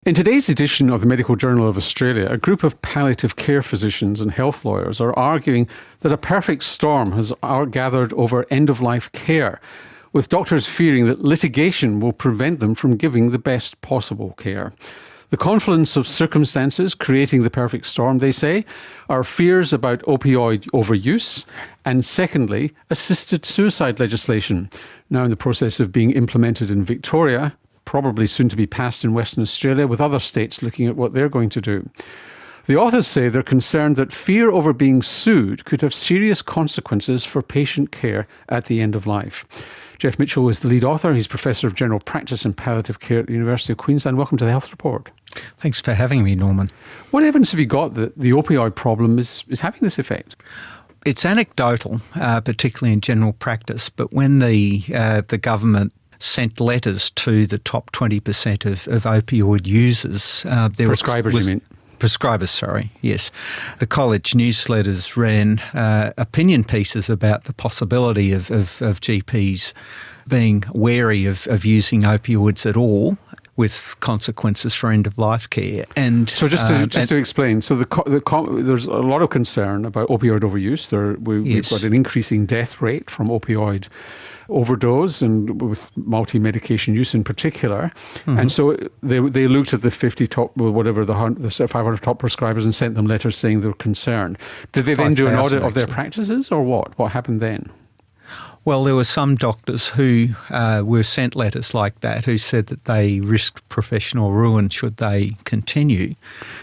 In today's edition of the Medical Journal of Australia, a group of palliative care physicians and health lawyers are arguing that a perfect storm has gathered over end-of-life care, with doctors fearing that litigation will prevent them from giving the best possible care. The confluence of circumstances creating the perfect storm, they say, are fears about opioid overuse and, secondly, assisted suicide legislation, now in the process of being implemented in Victoria, probably soon to be passed in Western Australia, with other states looking at what they're going to do. The authors say they're concerned that fear over being sued could have serious consequences for patient care at the end of life. Jeff Mitchell is the lead author. He's Professor of General Practice and Palliative Care at the University of Queensland. Welcome to the Health Report. Thanks for having me, Norman. What evidence have you got that the opioid problem is having this effect? It's anecdotal, particularly in general practice, but when the government sent letters to the top 20% of opioid users. Prescribers, you mean? Prescribers, sorry, yes. The college newsletters ran opinion pieces about the possibility of GPs being wary of using opioids at all, with consequences for end-of-life care. And so just to explain, so there's a lot of concern about opioid overuse. We've got an increasing death rate from opioid overdose and with multi-medication use in particular. Mm-hmm. And so they looked at the 50 top, whatever, the 500 top prescribers and sent them letters saying they were concerned. Did they then do an audit of their practices or what? What happened then? Well, there were some doctors who were sent letters like that who said that they risked professional ruin should they continue.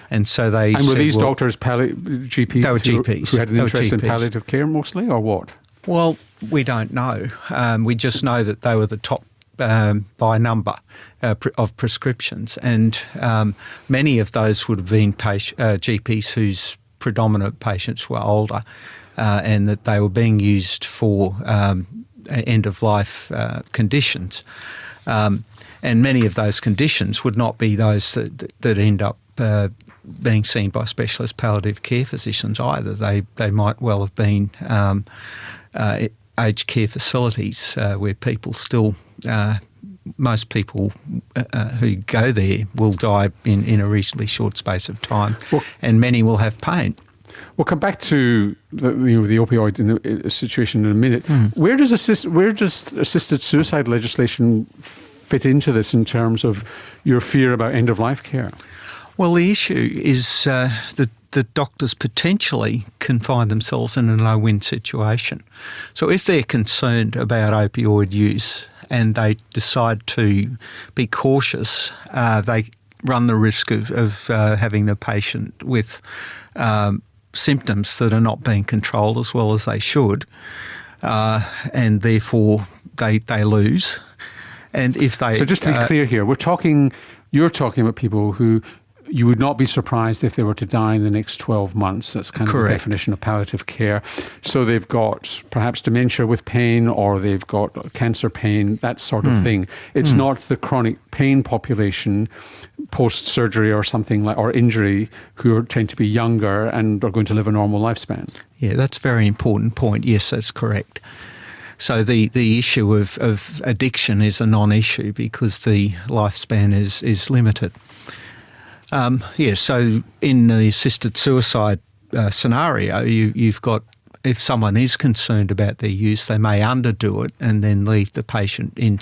And so they And were these doctors GPs? They were GPs. Who had an interest in palliative care mostly, or what? Well, we don't know. We just know that they were the top by number of prescriptions. And many of those would have been GPs whose predominant patients were older. And that they were being used for end-of-life conditions. And many of those conditions would not be those that end up being seen by specialist palliative care physicians either. They might well have been aged care facilities where people still, most people who go there will die in a reasonably short space of time, and many will have pain. We'll come back to the opioid situation in a minute. Where does assisted suicide legislation fit into this in terms of your fear about end-of-life care? Well, the issue is that the doctors potentially can find themselves in a no-win situation. So if they're concerned about opioid use and they decide to be cautious, they run the risk of having the patient with symptoms that are not being controlled as well as they should, and therefore they lose. And if they so just to be clear here, you're talking about people who you would not be surprised if they were to die in the next 12 months. That's kind of the definition of palliative care. So they've got perhaps dementia with pain, or they've got cancer pain, that sort of thing. It's not the chronic pain population post-surgery or something like, or injury, who tend to be younger and are going to live a normal lifespan. Yeah, that's a very important point. Yes, that's correct. So the issue of addiction is a non-issue because the lifespan is limited. So in the assisted suicide scenario, you've got, if someone is concerned about their use, they may underdo it and then leave the patient in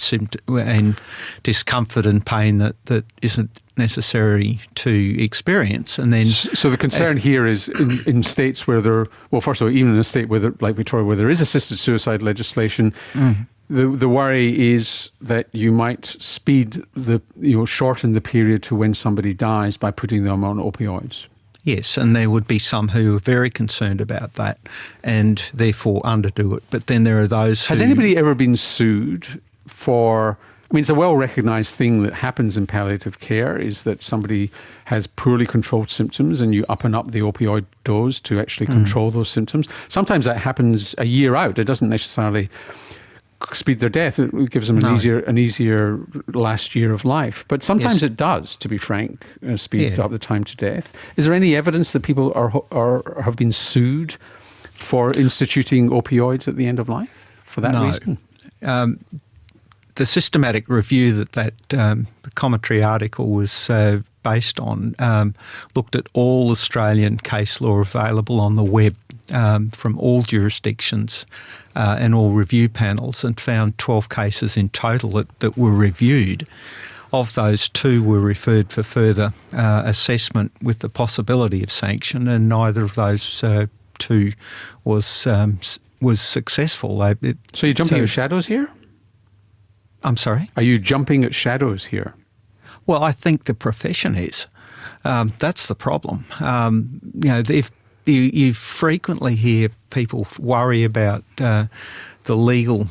discomfort and pain that isn't necessary to experience. And then, so the concern here is in states where first of all, even in a state like Victoria, where there is assisted suicide legislation, the worry is that you might shorten the period to when somebody dies by putting them on opioids. Yes, and there would be some who are very concerned about that and therefore underdo it. But then there are those who... Has anybody ever been sued for... I mean, it's a well-recognised thing that happens in palliative care is that somebody has poorly controlled symptoms and you up and up the opioid dose to actually control those symptoms. Sometimes that happens a year out. It doesn't necessarily speed their death. It gives them an easier last year of life. But sometimes it does, to be frank, speed up the time to death. Is there any evidence that people have been sued for instituting opioids at the end of life for that reason? The systematic review that commentary article was based on looked at all Australian case law available on the web from all jurisdictions and all review panels, and found 12 cases in total that were reviewed. Of those, 2 were referred for further assessment with the possibility of sanction, and neither of those 2 was successful. So you're jumping at shadows here? I'm sorry? Are you jumping at shadows here? Well, I think the profession is. That's the problem. If you frequently hear people worry about the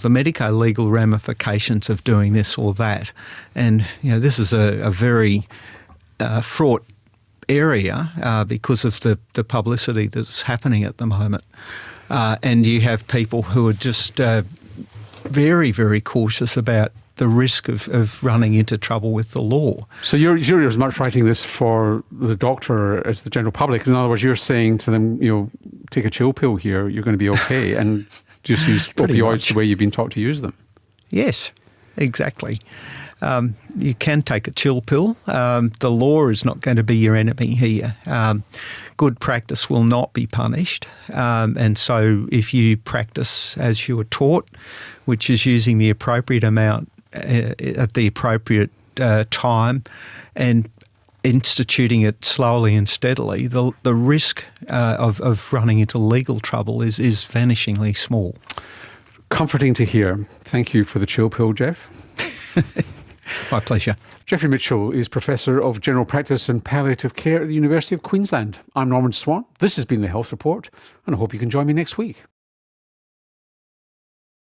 medico-legal ramifications of doing this or that, and this is a very fraught area because of the publicity that's happening at the moment, and you have people who are just very, very cautious about the risk of running into trouble with the law. So you're as much writing this for the doctor as the general public. In other words, you're saying to them, take a chill pill here, you're going to be okay, and just use opioids the way you've been taught to use them. Yes, exactly. You can take a chill pill. The law is not going to be your enemy here. Good practice will not be punished. And so if you practice as you were taught, which is using the appropriate amount at the appropriate time and instituting it slowly and steadily, the risk of running into legal trouble is vanishingly small. Comforting to hear. Thank you for the chill pill, Jeff. My pleasure. Geoffrey Mitchell is Professor of General Practice and Palliative Care at the University of Queensland. I'm Norman Swan. This has been The Health Report, and I hope you can join me next week.